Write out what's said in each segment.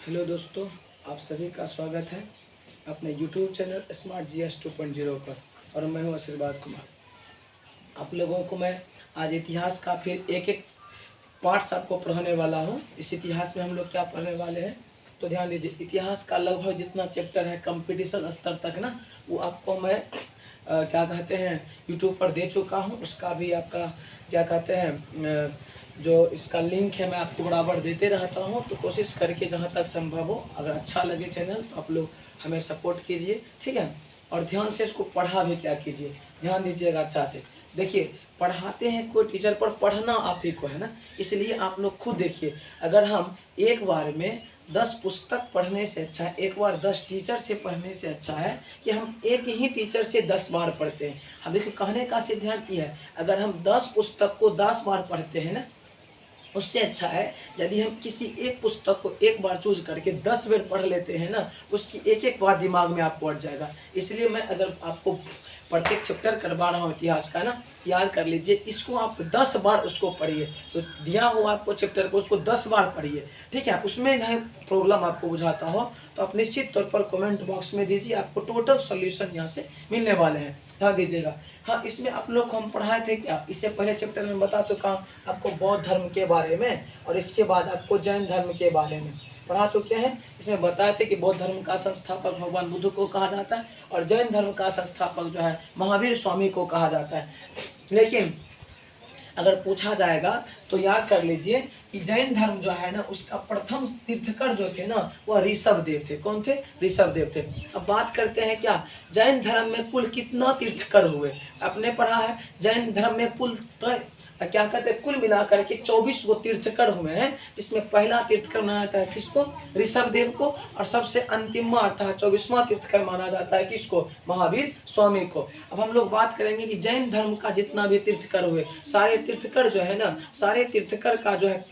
Hello दोस्तों, आप सभी का स्वागत है अपने YouTube चैनल स्मार्ट GS 2.0 पर। और मैं हूं आशीर्वाद कुमार। आप लोगों को मैं आज इतिहास का फिर एक एक पार्ट्स आपको पढ़ाने वाला हूं। इस इतिहास में हम लोग क्या पढ़ने वाले हैं तो ध्यान दीजिए। इतिहास का लगभग जितना चैप्टर है कंपटीशन स्तर तक ना, वो आपको मैं क्या कहते हैं YouTube पर दे चुका हूँ। उसका भी आपका क्या कहते हैं जो इसका लिंक है मैं आपको बराबर देते रहता हूँ। तो कोशिश करके जहाँ तक संभव हो, अगर अच्छा लगे चैनल तो आप लोग हमें सपोर्ट कीजिए, ठीक है। और ध्यान से इसको पढ़ा भी क्या कीजिए, ध्यान दीजिएगा अच्छा से। देखिए, पढ़ाते हैं कोई टीचर पर, पढ़ना आप ही को है ना, इसलिए आप लोग खुद देखिए। अगर हम एक बार में 10 पुस्तक पढ़ने से अच्छा है, एक बार 10 टीचर से पढ़ने से अच्छा है कि हम एक ही टीचर से 10 बार पढ़ते हैं। हम देखिए कहने का सिद्धांत ये है, अगर हम 10 पुस्तक को 10 बार पढ़ते हैं ना, उससे अच्छा है यदि हम किसी एक पुस्तक को एक बार चूज करके 10 बार पढ़ लेते हैं ना, उसकी एक एक बार दिमाग में आपको अट जाएगा। इसलिए मैं अगर आपको प्रत्येक चैप्टर करवा रहा हूँ इतिहास का ना, याद कर लीजिए, इसको आप 10 बार उसको पढ़िए। तो दिया हो आपको चैप्टर को, उसको 10 बार पढ़िए, ठीक है। उसमें जो प्रॉब्लम आपको बुझाता हो तो आप निश्चित तौर पर कमेंट बॉक्स में दीजिए, आपको टोटल सॉल्यूशन यहाँ से मिलने वाले हैं, ध्यान दीजिएगा। हाँ, इसमें आप लोग को हम पढ़ाए थे क्या, इससे पहले चैप्टर में बता चुका हूँ आपको बौद्ध धर्म के बारे में, और इसके बाद आपको जैन धर्म के बारे में पढ़ा चुके हैं। इसमें बताए थे कि बौद्ध धर्म का संस्थापक भगवान बुद्ध को कहा जाता है और जैन धर्म का संस्थापक जो है महावीर स्वामी को कहा जाता है। लेकिन अगर पूछा जाएगा तो याद कर लीजिए कि जैन धर्म जो है ना, उसका प्रथम तीर्थकर जो थे ना, वह ऋषभ देव थे। कौन थे? ऋषभ देव थे। अब बात करते हैं क्या जैन धर्म में कुल कितना तीर्थकर हुए। आपने पढ़ा है जैन धर्म में कुल क्या कहते हैं, कुल मिलाकर के 24 गो तीर्थकर हुए हैं। इसमें पहला तीर्थकर माना जाता है किसको? ऋषभ देव को। और सबसे अंतिम अर्थात 24वां तीर्थकर माना जाता है किसको? महावीर स्वामी को। अब हम लोग बात करेंगे कि जैन धर्म का जितना भी तीर्थकर हुए, सारे तीर्थकर जो है ना, सारे तीर्थकर का जो है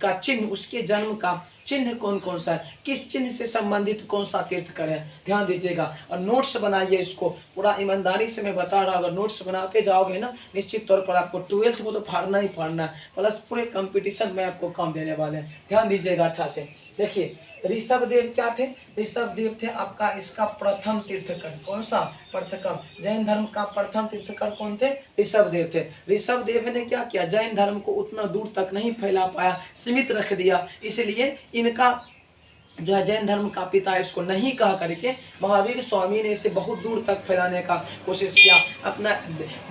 का चिन्ह, उसके जन्म का चिन्ह कौन कौन सा है, किस चिन्ह से संबंधित कौन सा तीर्थकर है, ध्यान दीजिएगा। और नोट्स बनाइए, इसको पूरा ईमानदारी से मैं बता रहा हूँ। अगर नोट्स बनाते जाओगे ना, निश्चित तौर पर आपको 12th को तो फाड़ना ही फाड़ना है, प्लस पूरे कंपटीशन में आपको काम देने वाले हैं, ध्यान दीजिएगा अच्छा से। देखिए, ऋषभ देव क्या थे? ऋषभ देव थे आपका इसका प्रथम तीर्थकर। कौन सा? प्रथम। जैन धर्म का प्रथम तीर्थकर कौन थे? ऋषभ देव थे। ऋषभ देव ने क्या किया, जैन धर्म को उतना दूर तक नहीं फैला पाया, सीमित रख दिया। इसलिए इनका जो है जैन धर्म का पिता इसको नहीं कहा करके महावीर स्वामी ने इसे बहुत दूर तक फैलाने का कोशिश किया। अपना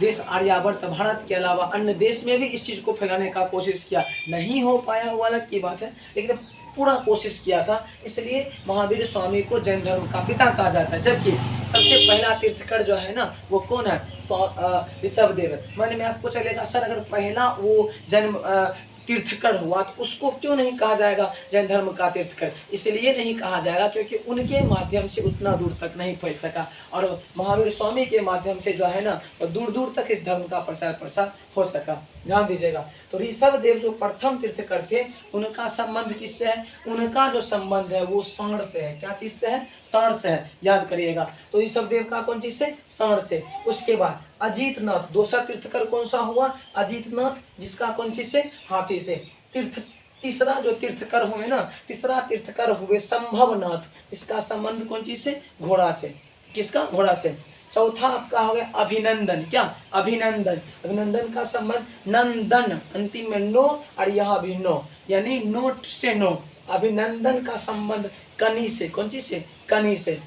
देश आर्यावर्त भारत के अलावा अन्य देश में भी इस चीज़ को फैलाने का कोशिश किया। नहीं हो पाया वो अलग की बात है, लेकिन पूरा कोशिश किया था। इसलिए महावीर स्वामी को जैन धर्म का पिता कहा जाता है। जबकि सबसे पहला तीर्थकर जो है ना, वो कौन है? ऋषभ देव। मन में आपको चलेगा सर, अगर पहला वो जन्म तीर्थकर हुआ तो उसको क्यों नहीं कहा जाएगा जैन धर्म का तीर्थकर? इसलिए नहीं कहा जाएगा क्योंकि उनके माध्यम से उतना दूर तक नहीं फैल सका, और महावीर स्वामी के माध्यम से जो है ना, तो दूर दूर तक इस धर्म का प्रचार प्रसार हो सका, ध्यान दीजिएगा। तो ऋषभ देव जो प्रथम तीर्थकर थे, उनका संबंध किससे है? उनका जो संबंध है वो साण से है। क्या चीज से है? साण से है, याद करिएगा। तो ऋषभ देव का कौन चीज से? साण से। उसके बाद अजीतनाथ, दूसरा तीर्थकर कौन सा हुआ? अजीतनाथ, जिसका कौन चीज से? हाथी से। तीसरा जो तीर्थकर हुए ना, तीसरा तीर्थकर हुए संभवनाथ, इसका संबंध कौन चीज से? घोड़ा से। किसका? घोड़ा से। चौथा आपका हो गया अभिनंदन। क्या? अभिनंदन। अभिनंदन का संबंध नंदन, अंतिम में नो और यहाँ भी नो, यानी नोट से नो। अभिनंदन का संबंध कनी से। कौन चीज से? कनी से।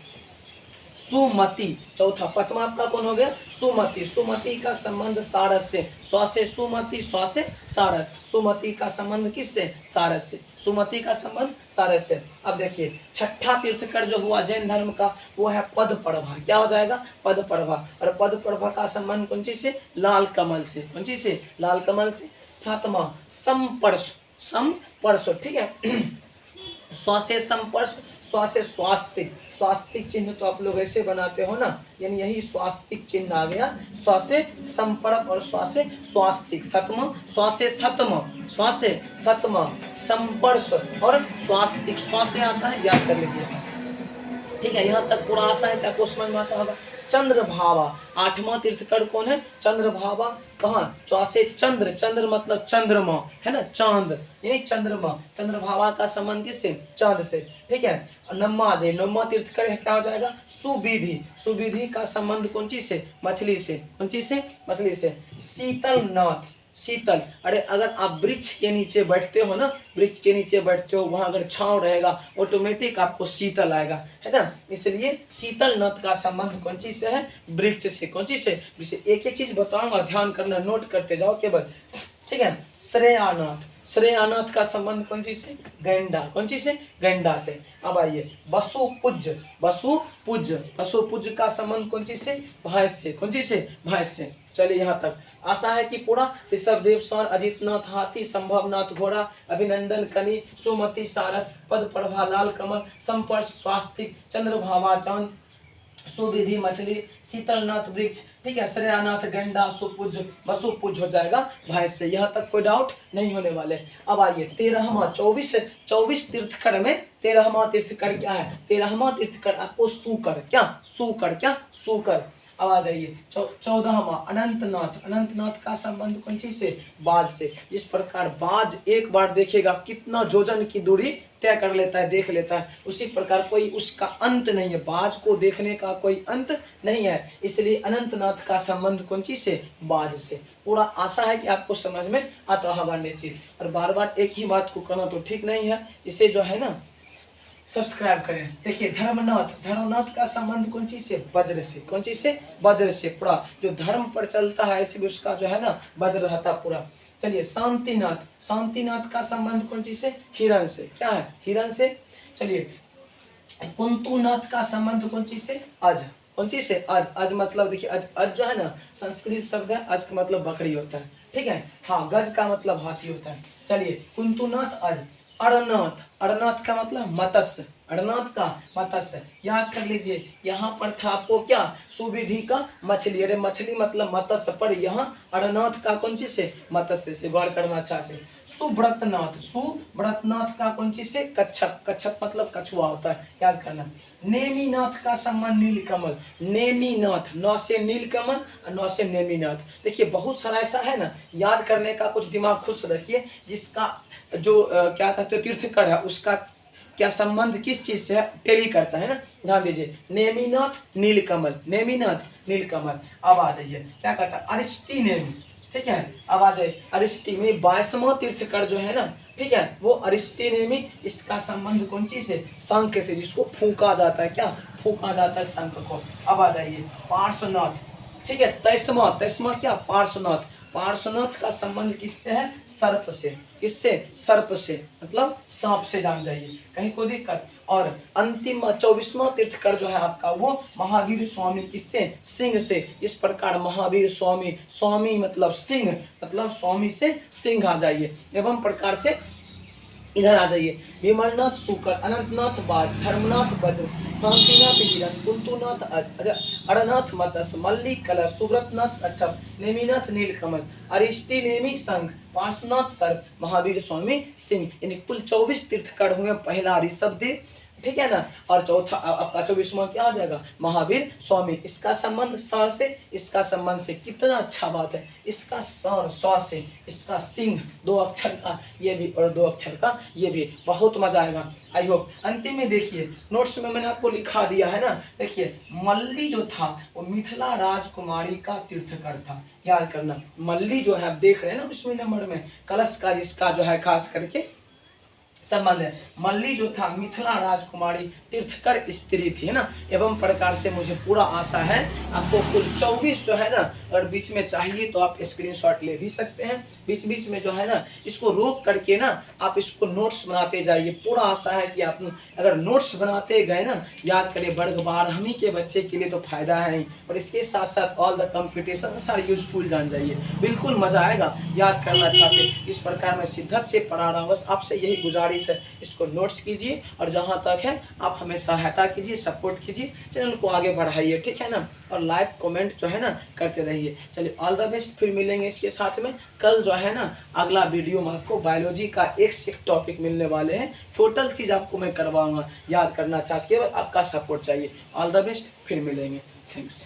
सुमति, चौथा। पांचवा आपका कौन हो गया? सुमति। सुमति का संबंध सारस से। स्व से सुमति, स्व से सारस। सुमति का संबंध किससे? सारस से। सुमति का संबंध सारस से। अब देखिए, छठा तीर्थकर जो हुआ जैन धर्म का, वो है पदप्रभा। क्या हो जाएगा? पदप्रभा। और पदप्रभा का संबंध कौन चीज से? लाल कमल से। कौन चीज से? लाल कमल से। सातवां संपर्श, संपर्श, ठीक है। स्व से संपर्श, स्व से स्वास्तिक। स्वास्तिक चिन्ह तो आप लोग ऐसे बनाते हो ना, यानी यही स्वास्तिक चिन्ह आ गया। स्व से संपर्क और स्व से स्वास्तिक। सतम, स्व से सतम, स्व से सतम, संपर्श और स्वास्तिक। स्व से आता है, याद कर लीजिए, ठीक है। यहाँ तक पूरा आशा है कि आपको समझ में आता होगा। चंद्रभावा, आठवां तीर्थकर कौन है? चंद्रभावा। कहाँ, च से चंद्र, चंद्र मतलब चंद्रमा है ना, चांद यानी चंद्रमा, चंद्रभावा का संबंध किससे, चांद से, ठीक है। नम्मा आ जाए, नम्मा तीर्थकर क्या हो जाएगा, सुविधि, सुविधि का संबंध कौन चीज से, मछली से, कौन चीज से, मछली से। शीतल नाथ, शीतल, अरे अगर आप वृक्ष के नीचे बैठते हो ना, वृक्ष के नीचे बैठते हो, वहां अगर छांव रहेगा ऑटोमेटिक आपको शीतल आएगा, है ना। इसलिए शीतल नथ का संबंध कौन चीज से है, वृक्ष से, कौन चीज से, एक एक चीज बताऊंगा, ध्यान करना, नोट करते जाओ केवल, ठीक है। श्रेयानाथ, श्रेयानाथ का संबंध कौन चीज से, गैंडा, कौन चीज से, गैंडा से। अब आइए वसुपूज्य, वसुपूज्य, वसुपूज्य का संबंध कौन चीज से, भैंस से, कौन चीज से, भैंस से। चलिए यहाँ तक आशा है कि पूरा ऋषभदेव सौर, अजितनाथ हाथी, संभवनाथ घोड़ा, अभिनंदन कनि, सुमति सारस, पद प्रभा लाल कमल, संपर्श स्वास्तिक, चंद्रभावा चांद, सुविधि मछली, शीतलनाथ वृक्ष, ठीक है, श्रेयानाथ गंडा, सुपूज, वसुपूज हो जाएगा भैंस से। यहाँ तक कोई डाउट नहीं होने वाले। अब आइए 13वां, 24 तीर्थकर में 13वां तीर्थकर क्या है, 13वां तीर्थकर आपको सूकर, क्या सूकर, क्या सूकर। अब आ जाइए 14वां अनंतनाथ, अनंतनाथ का संबंध कौन चीज से, बाज से। इस प्रकार बाज एक बार देखेगा कितना जोजन की दूरी तय कर लेता है, देख लेता है, उसी प्रकार कोई उसका अंत नहीं है, बाज को देखने का कोई अंत नहीं है, इसलिए अनंतनाथ का संबंध कौन चीज से, बाज से। पूरा आशा है कि आपको समझ में आता होगा निश्चित, और बार बार एक ही बात को कहना तो ठीक नहीं है, इसे जो है ना सब्सक्राइब करें। देखिए धर्मनाथ, धर्मनाथ का संबंध कौन चीज से, वज्र से, कौन चीज से, वज्र से। पूरा जो धर्म पर चलता है ऐसे भी उसका जो है ना वज्र रहता पूरा। चलिए शांतिनाथ, शांतिनाथ का संबंध कौन चीज से, हिरण से, क्या है, हिरण से। चलिए कुंतुनाथ का संबंध कौन चीज से, अज, कौन चीज से, अज, अज मतलब देखिए अज, अज जो है ना संस्कृत शब्द है, अज का मतलब बकरी होता है, ठीक है, हाँ, गज का मतलब हाथी होता है। चलिए कुंतुनाथ अज। अरनाथ, अरनाथ का मतलब मत्स्य, अरनाथ का मत्स्य, याद कर लीजिए। यहाँ पर था आपको क्या, सुविधि का मछली, अरे मछली मतलब मत्स्य, पर यहाँ अरनाथ का कौन चीज से, मत्स्य से, गौर करना अच्छा से। सुव्रतनाथ, सुव्रतनाथ का कौन चीज से, कच्छप, कच्छप मतलब कछुआ होता है, याद करना। नेमिनाथ का संबंध नीलकमल, नेमिनाथ, नौ से नीलकमल और नौ से नेमिनाथ। देखिए बहुत सारा ऐसा है ना, याद करने का कुछ दिमाग खुश रखिए, जिसका जो क्या कहते हैं तीर्थकर है उसका क्या संबंध किस चीज से है, टेली करता है ना, ध्यान दीजिए। नेमिनाथ नीलकमल, नेमिनाथ नीलकमल। अब आ जाइए क्या कहता है, अरिष्टि नेमि, ठीक है। अब आ जाए अरिष्टि में 22वां तीर्थकर जो है ना, ठीक है, वो अरिष्टि नेमि, इसका संबंध कौन चीज से, शंख से, जिसको फूंका जाता है, क्या फूंका जाता है शंख को। अब आ जाइए पार्श्वनाथ, ठीक है, 23वां क्या, पार्श्वनाथ, पार्श्वनाथ का संबंध किससे है, सर्प से, किससे, सर्प से मतलब सांप से, जान जाइए कहीं कोई दिक्कत। और अंतिम 24वां तीर्थकर जो है आपका वो महावीर स्वामी, किससे, सिंह से। इस प्रकार महावीर स्वामी, स्वामी मतलब सिंह, मतलब स्वामी से सिंह आ जाइए। एवं प्रकार से इधर आ जाइए, विमलनाथ शुकर, अनंतनाथ बाज, धर्मनाथ वज्र, शांतिनाथ हिरण, कुंतुनाथ अज, अरनाथ मत्स्य, मल्ली कलश, सुव्रतनाथ कच्छप, नेमिनाथ नीलकमल, अरिष्टि नेमि शंख, पार्श्वनाथ सर्प, महावीर स्वामी सिंह। यानी कुल 24 तीर्थकर हुए। पहला ऋषभदेव, ठीक है ना, और चौथा आपका 24वां क्या हो जाएगा, महावीर स्वामी। इसका संबंध सर से, इसका संबंध से, कितना अच्छा बात है, इसका सर स्व से, इसका सिंह 2 अक्षर का ये भी और 2 अक्षर का ये भी, बहुत मजा आएगा। I hope. अंतिम में देखिए नोट्स में मैंने आपको लिखा दिया है ना, देखिए मल्ली जो था वो मिथिला राजकुमारी का तीर्थकर था, याद करना। मल्ली जो है आप देख रहे हैं ना उसमें नंबर में कलश का, जिसका जो है खास करके संबंध है। मल्ली जो था मिथिला राजकुमारी तीर्थकर स्त्री थी, है ना। एवं प्रकार से मुझे पूरा आशा है आपको कुल 24 जो है ना, अगर बीच में चाहिए तो आप स्क्रीनशॉट ले भी सकते हैं, बीच बीच में जो है ना इसको रोक करके ना आप इसको नोट्स बनाते जाइए। पूरा आशा है कि आप अगर नोट्स बनाते गए ना, याद करिए वर्ग 12वीं के बच्चे के लिए तो फायदा है ही, और इसके साथ साथ ऑल द कंपटीशन सारे यूजफुल जान जाइए, बिल्कुल मजा आएगा याद करना अच्छा से। इस प्रकार मैं शिद्दत से पढ़ा रहा हूँ, बस आपसे यही गुजारिश है, इसको नोट्स कीजिए और जहां तक है आप हमें सहायता कीजिए, सपोर्ट कीजिए, चैनल को आगे बढ़ाइए, ठीक है ना, और लाइक कमेंट जो है ना करते रहिए। चलिए ऑल द बेस्ट, फिर मिलेंगे इसके साथ में। कल जो है ना अगला वीडियो में आपको बायोलॉजी का एक से एक टॉपिक मिलने वाले हैं, टोटल चीज आपको मैं करवाऊंगा, याद करना अच्छा, केवल आपका सपोर्ट चाहिए। ऑल द बेस्ट, फिर मिलेंगे, थैंक्स।